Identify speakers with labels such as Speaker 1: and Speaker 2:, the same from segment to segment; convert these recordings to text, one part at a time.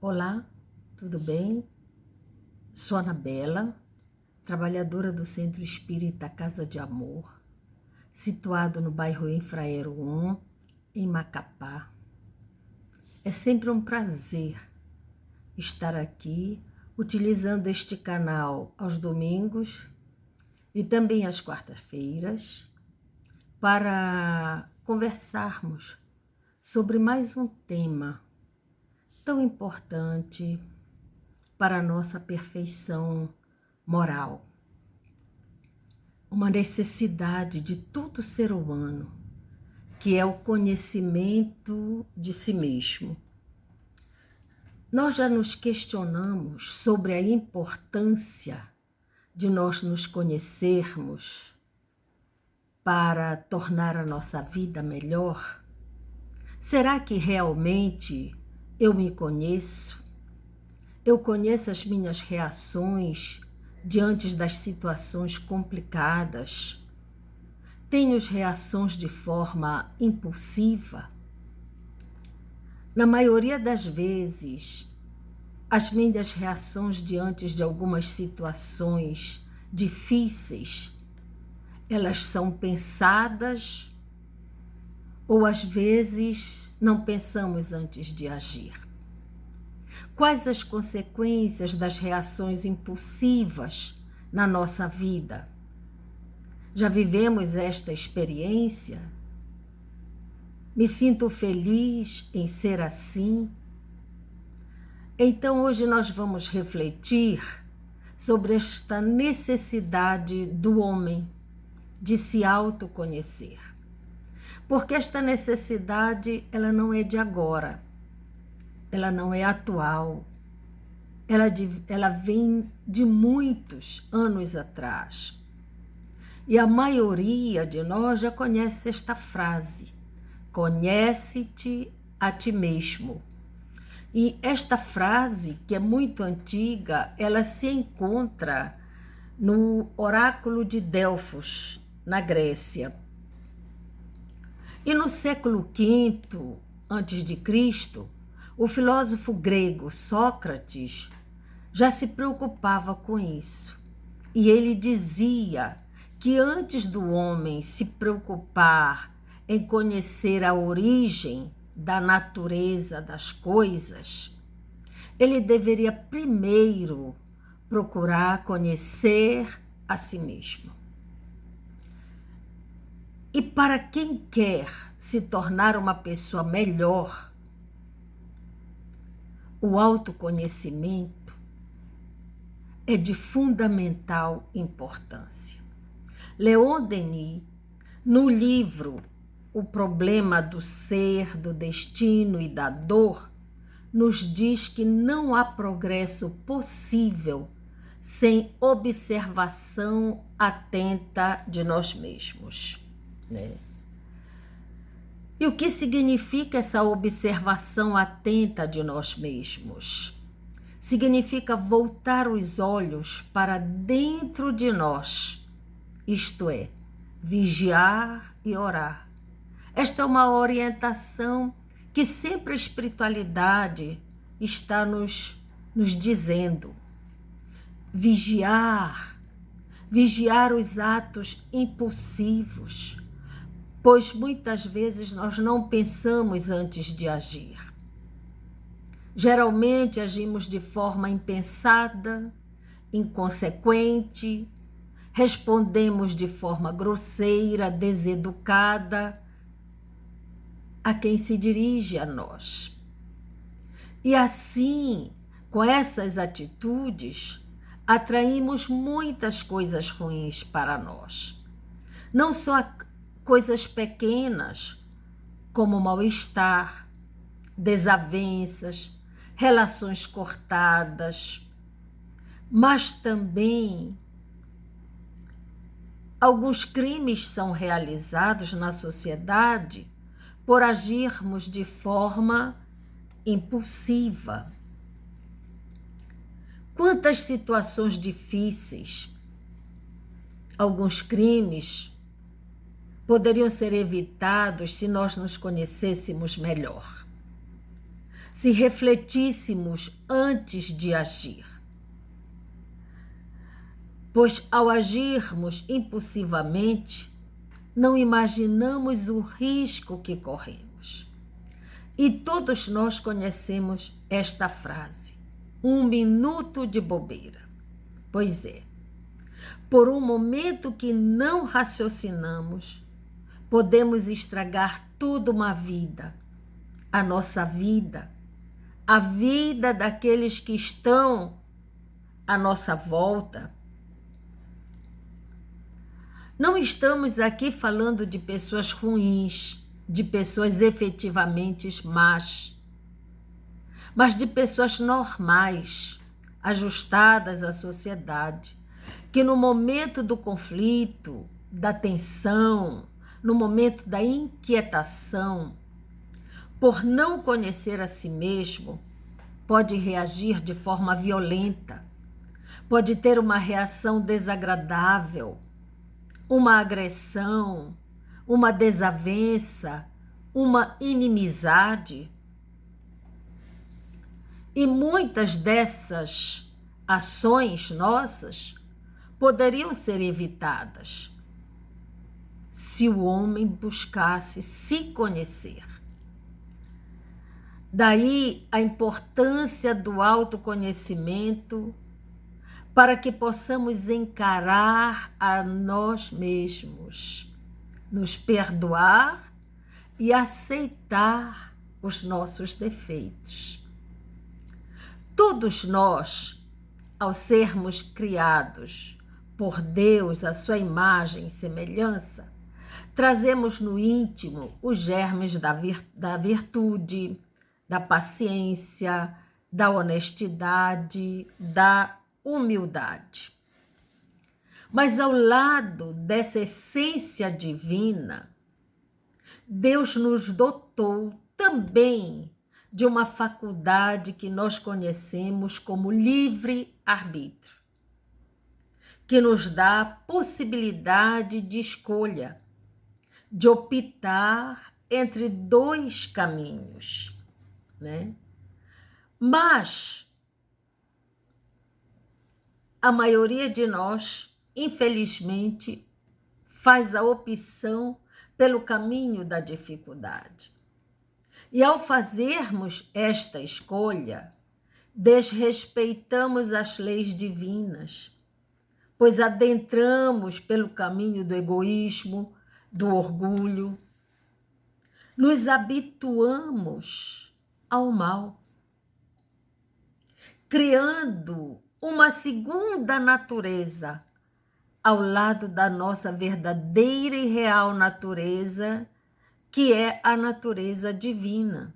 Speaker 1: Olá, tudo bem? Sou Anabela, trabalhadora do Centro Espírita Casa de Amor, situado no bairro Infraero 1, em Macapá. É sempre um prazer estar aqui, utilizando este canal aos domingos e também às quartas-feiras, para conversarmos sobre mais um tema tão importante para a nossa perfeição moral. Uma necessidade de todo ser humano, que é o conhecimento de si mesmo. Nós já nos questionamos sobre a importância de nós nos conhecermos para tornar a nossa vida melhor? Será que realmente eu me conheço? Eu conheço as minhas reações diante das situações complicadas? Tenho reações de forma impulsiva? Na maioria das vezes, as minhas reações diante de algumas situações difíceis, elas são pensadas ou às vezes não pensamos antes de agir. Quais as consequências das reações impulsivas na nossa vida? Já vivemos esta experiência? Me sinto feliz em ser assim? Então hoje nós vamos refletir sobre esta necessidade do homem de se autoconhecer. Porque esta necessidade, ela não é de agora, ela não é atual, ela vem de muitos anos atrás. E a maioria de nós já conhece esta frase: conhece-te a ti mesmo. E esta frase, que é muito antiga, ela se encontra no oráculo de Delfos, na Grécia. E no século V a.C., o filósofo grego Sócrates já se preocupava com isso. E ele dizia que antes do homem se preocupar em conhecer a origem da natureza das coisas, ele deveria primeiro procurar conhecer a si mesmo. E para quem quer se tornar uma pessoa melhor, o autoconhecimento é de fundamental importância. Leon Denis, no livro O Problema do Ser, do Destino e da Dor, nos diz que não há progresso possível sem observação atenta de nós mesmos, né? E o que significa essa observação atenta de nós mesmos? Significa voltar os olhos para dentro de nós, isto é, vigiar e orar. Esta é uma orientação que sempre a espiritualidade está nos dizendo. Vigiar os atos impulsivos, pois muitas vezes nós não pensamos antes de agir. Geralmente agimos de forma impensada, inconsequente, respondemos de forma grosseira, deseducada a quem se dirige a nós. E assim, com essas atitudes, atraímos muitas coisas ruins para nós. Não só coisas pequenas, como mal-estar, desavenças, relações cortadas, mas também alguns crimes são realizados na sociedade por agirmos de forma impulsiva. Quantas situações difíceis, alguns crimes poderiam ser evitados se nós nos conhecêssemos melhor. se refletíssemos antes de agir. Pois ao agirmos impulsivamente, não imaginamos o risco que corremos. E todos nós conhecemos esta frase: 1 minuto de bobeira. Pois é, por um momento que não raciocinamos, podemos estragar toda uma vida, a nossa vida, a vida daqueles que estão à nossa volta. Não estamos aqui falando de pessoas ruins, de pessoas efetivamente más, mas de pessoas normais, ajustadas à sociedade, que no momento do conflito, da tensão, no momento da inquietação, por não conhecer a si mesmo, pode reagir de forma violenta, pode ter uma reação desagradável, uma agressão, uma desavença, uma inimizade. E muitas dessas ações nossas poderiam ser evitadas se o homem buscasse se conhecer. Daí a importância do autoconhecimento para que possamos encarar a nós mesmos, nos perdoar e aceitar os nossos defeitos. Todos nós, ao sermos criados por Deus, a sua imagem e semelhança, trazemos no íntimo os germes da virtude, da paciência, da honestidade, da humildade. Mas ao lado dessa essência divina, Deus nos dotou também de uma faculdade que nós conhecemos como livre-arbítrio, que nos dá a possibilidade de escolha, de optar entre dois caminhos, né? Mas a maioria de nós, infelizmente, faz a opção pelo caminho da dificuldade. E ao fazermos esta escolha, desrespeitamos as leis divinas, pois adentramos pelo caminho do egoísmo, do orgulho, nos habituamos ao mal, criando uma segunda natureza ao lado da nossa verdadeira e real natureza, que é a natureza divina.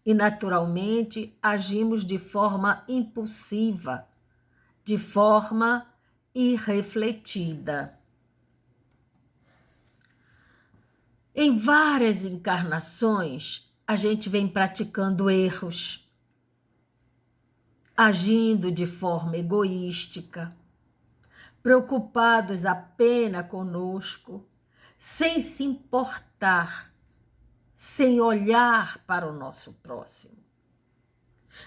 Speaker 1: E naturalmente agimos de forma impulsiva, de forma irrefletida. Em várias encarnações, a gente vem praticando erros, agindo de forma egoística, preocupados apenas conosco, sem se importar, sem olhar para o nosso próximo.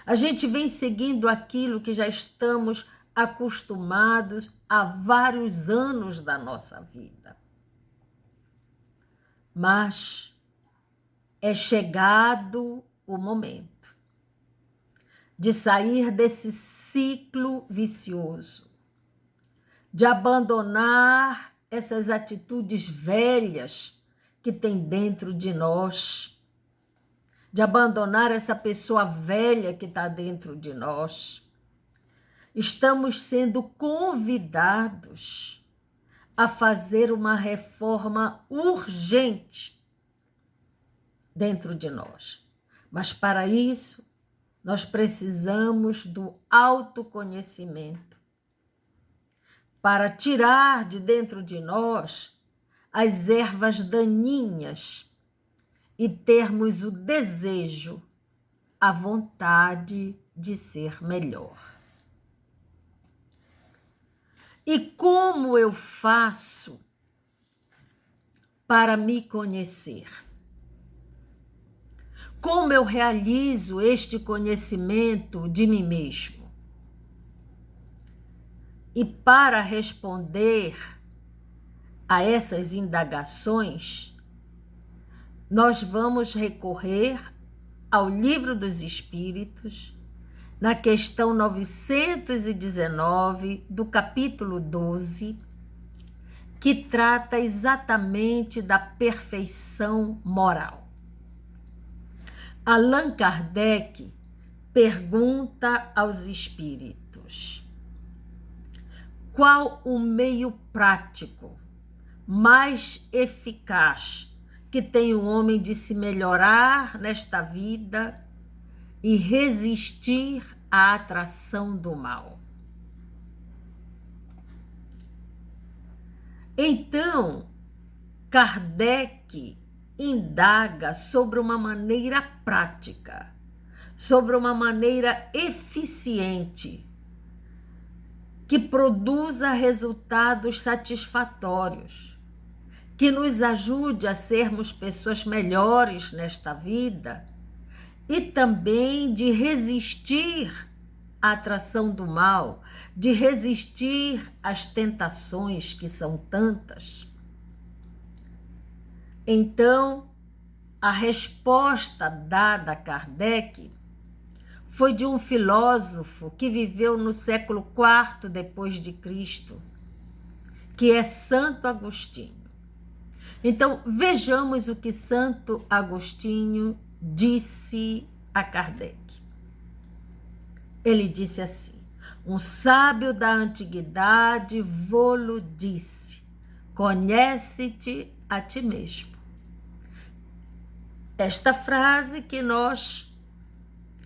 Speaker 1: A gente vem seguindo aquilo que já estamos acostumados há vários anos da nossa vida. Mas é chegado o momento de sair desse ciclo vicioso, de abandonar essas atitudes velhas que tem dentro de nós, de abandonar essa pessoa velha que está dentro de nós. Estamos sendo convidados a fazer uma reforma urgente dentro de nós. Mas para isso, nós precisamos do autoconhecimento, para tirar de dentro de nós as ervas daninhas e termos o desejo, a vontade de ser melhor. E como eu faço para me conhecer? como eu realizo este conhecimento de mim mesmo? E para responder a essas indagações, nós vamos recorrer ao Livro dos Espíritos, na questão 919 do capítulo 12, que trata exatamente da perfeição moral. Allan Kardec pergunta aos espíritos: qual o meio prático mais eficaz que tem o homem de se melhorar nesta vida e resistir à atração do mal? Então, Kardec indaga sobre uma maneira prática, sobre uma maneira eficiente, que produza resultados satisfatórios, que nos ajude a sermos pessoas melhores nesta vida e também de resistir à atração do mal, de resistir às tentações que são tantas. Então, a resposta dada a Kardec foi de um filósofo que viveu no século IV depois de Cristo, que é Santo Agostinho. Então, vejamos o que Santo Agostinho disse a Kardec. Ele disse assim: um sábio da antiguidade vô-lo disse, conhece-te a ti mesmo. Esta frase que nós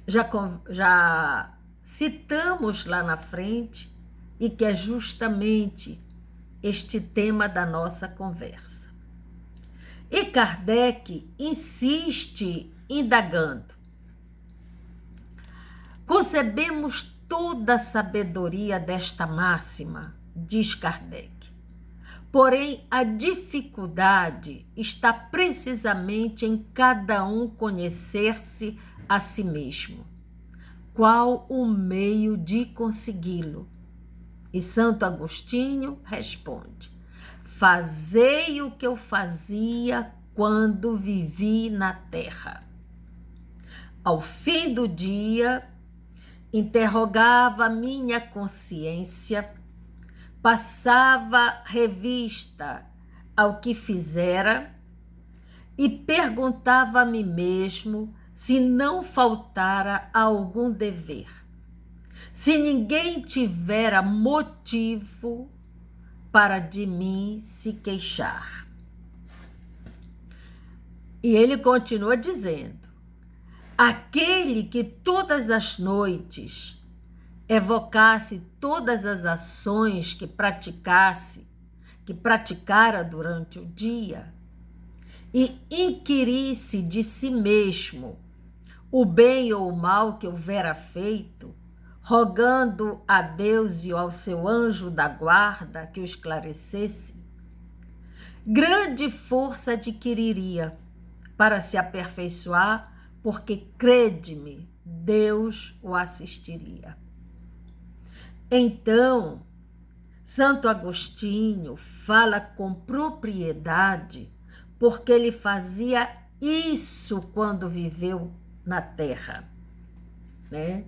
Speaker 1: já citamos lá na frente e que é justamente este tema da nossa conversa. E Kardec insiste indagando: concebemos toda a sabedoria desta máxima, diz Kardec, porém a dificuldade está precisamente em cada um conhecer-se a si mesmo. Qual o meio de consegui-lo? E Santo Agostinho responde: fazei o que eu fazia quando vivi na terra. Ao fim do dia, interrogava minha consciência, passava revista ao que fizera e perguntava a mim mesmo se não faltara algum dever, se ninguém tivera motivo para de mim se queixar. E ele continua dizendo: aquele que todas as noites evocasse todas as ações que praticara durante o dia e inquirisse de si mesmo o bem ou o mal que houvera feito, rogando a Deus e ao seu anjo da guarda que o esclarecesse, grande força adquiriria para se aperfeiçoar, porque, crede-me, Deus o assistiria. Então, Santo Agostinho fala com propriedade, porque ele fazia isso quando viveu na Terra, né?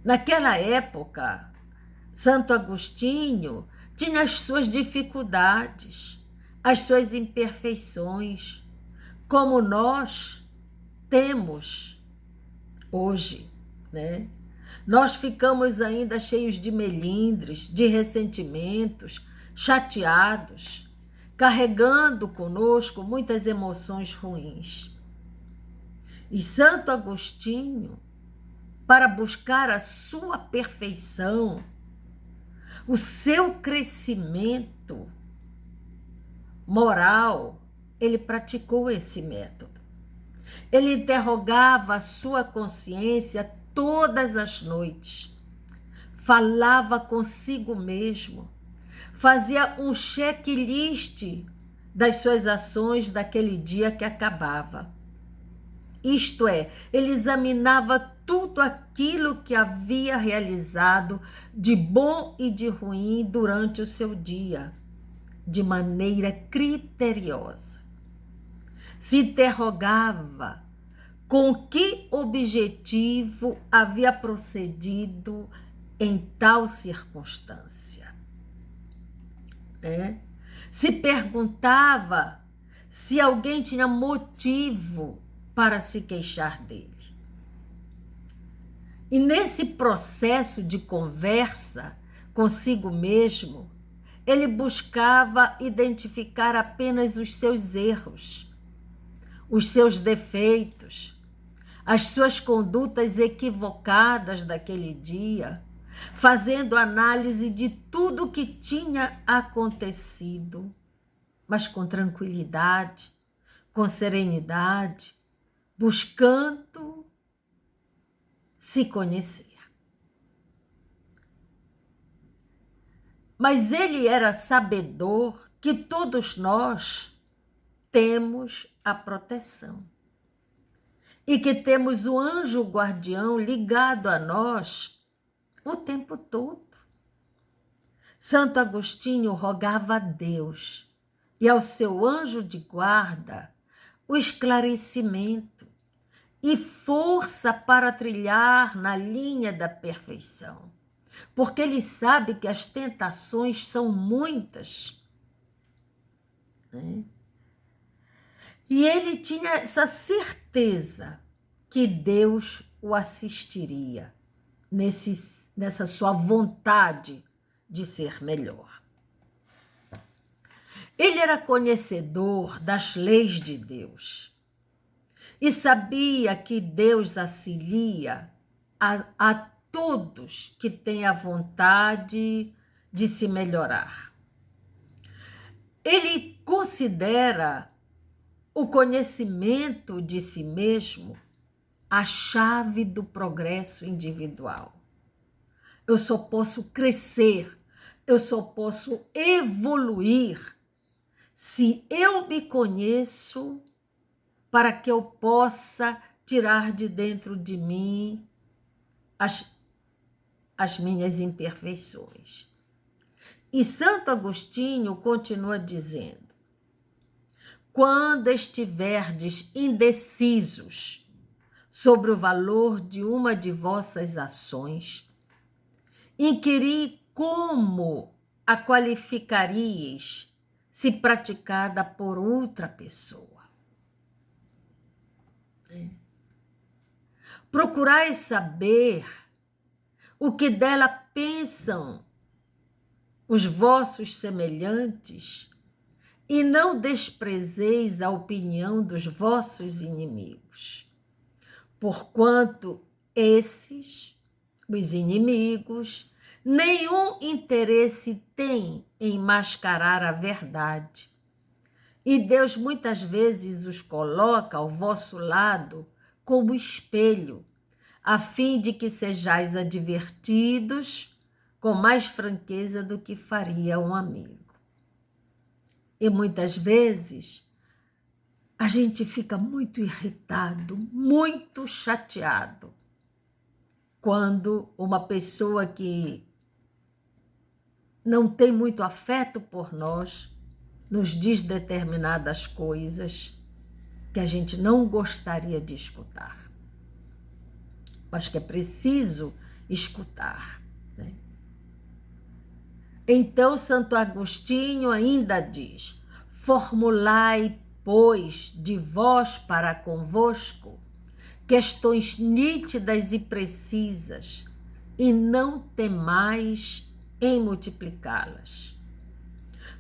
Speaker 1: Naquela época, Santo Agostinho tinha as suas dificuldades, as suas imperfeições, como nós temos hoje, né? Nós ficamos ainda cheios de melindres, de ressentimentos, chateados, carregando conosco muitas emoções ruins. E Santo Agostinho, para buscar a sua perfeição, o seu crescimento moral, ele praticou esse método. Ele interrogava a sua consciência todas as noites, falava consigo mesmo, fazia um checklist das suas ações daquele dia que acabava. Isto é, ele examinava tudo aquilo que havia realizado de bom e de ruim durante o seu dia, de maneira criteriosa. Se interrogava com que objetivo havia procedido em tal circunstância. Se perguntava se alguém tinha motivo para se queixar dele. E nesse processo de conversa consigo mesmo, ele buscava identificar apenas os seus erros, os seus defeitos, as suas condutas equivocadas daquele dia, fazendo análise de tudo o que tinha acontecido, mas com tranquilidade, com serenidade, buscando se conhecer. Mas ele era sabedor que todos nós temos a proteção e que temos o anjo guardião ligado a nós o tempo todo. Santo Agostinho rogava a Deus e ao seu anjo de guarda o esclarecimento e força para trilhar na linha da perfeição, porque ele sabe que as tentações são muitas, né? E ele tinha essa certeza que Deus o assistiria nessa sua vontade de ser melhor. Ele era conhecedor das leis de Deus e sabia que Deus auxilia a todos que têm a vontade de se melhorar. Ele considera o conhecimento de si mesmo a chave do progresso individual. Eu só posso crescer, eu só posso evoluir se eu me conheço, para que eu possa tirar de dentro de mim as minhas imperfeições. E Santo Agostinho continua dizendo: quando estiverdes indecisos sobre o valor de uma de vossas ações, inquiri como a qualificaríeis se praticada por outra pessoa. Procurai saber o que dela pensam os vossos semelhantes e não desprezeis a opinião dos vossos inimigos, porquanto esses, os inimigos, nenhum interesse têm em mascarar a verdade. E Deus muitas vezes os coloca ao vosso lado como espelho, a fim de que sejais advertidos com mais franqueza do que faria um amigo. E muitas vezes a gente fica muito irritado, muito chateado, quando uma pessoa que não tem muito afeto por nós nos diz determinadas coisas que a gente não gostaria de escutar. Mas que é preciso escutar, né? Então, Santo Agostinho ainda diz: formulai, pois, de vós para convosco questões nítidas e precisas, e não temais em multiplicá-las.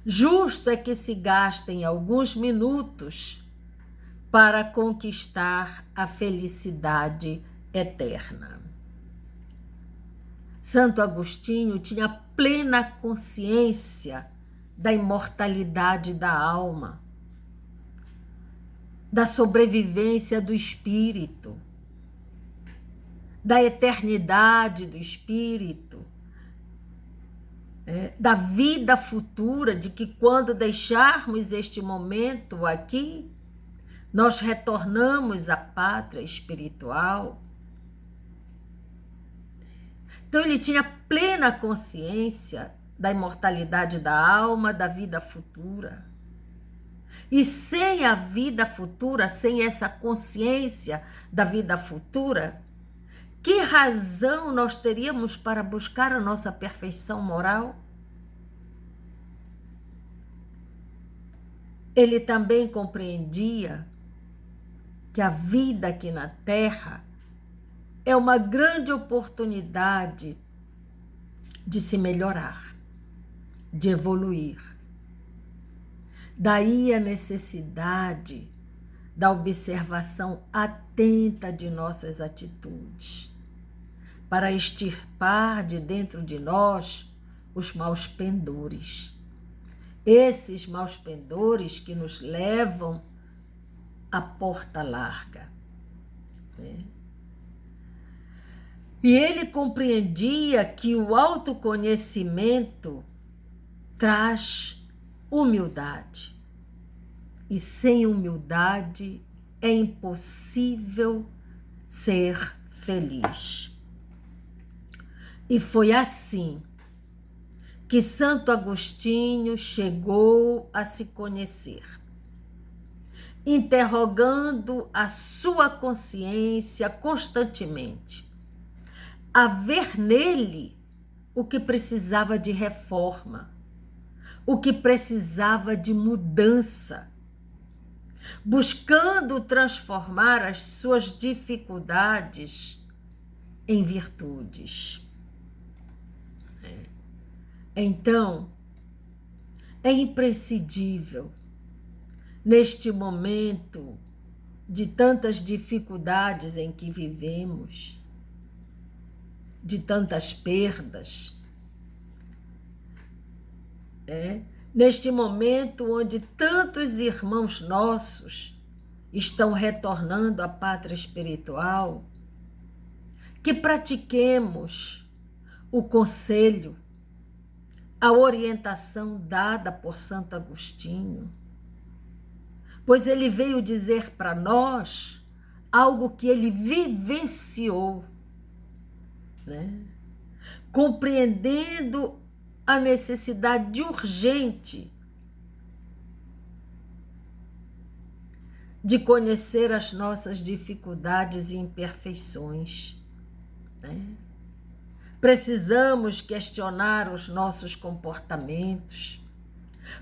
Speaker 1: Justo é que se gastem alguns minutos para conquistar a felicidade eterna. Santo Agostinho tinha plena consciência da imortalidade da alma, da sobrevivência do espírito, da eternidade do espírito, da vida futura, de que quando deixarmos este momento aqui, nós retornamos à pátria espiritual. Então ele tinha plena consciência da imortalidade da alma, da vida futura. E sem a vida futura, sem essa consciência da vida futura, que razão nós teríamos para buscar a nossa perfeição moral? Ele também compreendia que a vida aqui na Terra é uma grande oportunidade de se melhorar, de evoluir. Daí a necessidade da observação atenta de nossas atitudes, para extirpar de dentro de nós os maus pendores. Esses maus pendores que nos levam à porta larga. E ele compreendia que o autoconhecimento traz humildade. E sem humildade é impossível ser feliz. E foi assim que Santo Agostinho chegou a se conhecer, interrogando a sua consciência constantemente, a ver nele o que precisava de reforma, o que precisava de mudança, buscando transformar as suas dificuldades em virtudes. Então, é imprescindível, neste momento de tantas dificuldades em que vivemos, de tantas perdas, neste momento onde tantos irmãos nossos estão retornando à pátria espiritual, que pratiquemos o conselho, a orientação dada por Santo Agostinho, pois ele veio dizer para nós algo que ele vivenciou, compreendendo a necessidade urgente de conhecer as nossas dificuldades e imperfeições. Precisamos questionar os nossos comportamentos,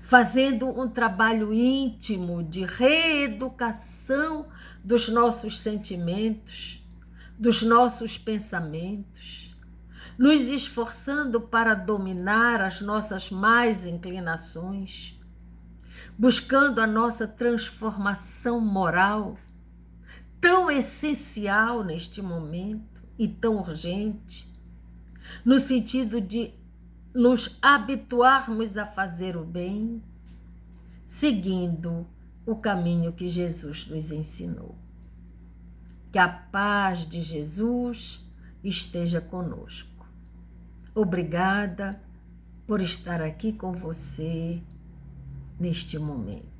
Speaker 1: fazendo um trabalho íntimo de reeducação dos nossos sentimentos, dos nossos pensamentos, nos esforçando para dominar as nossas más inclinações, buscando a nossa transformação moral, tão essencial neste momento e tão urgente, no sentido de nos habituarmos a fazer o bem, seguindo o caminho que Jesus nos ensinou. Que a paz de Jesus esteja conosco. Obrigada por estar aqui com você neste momento.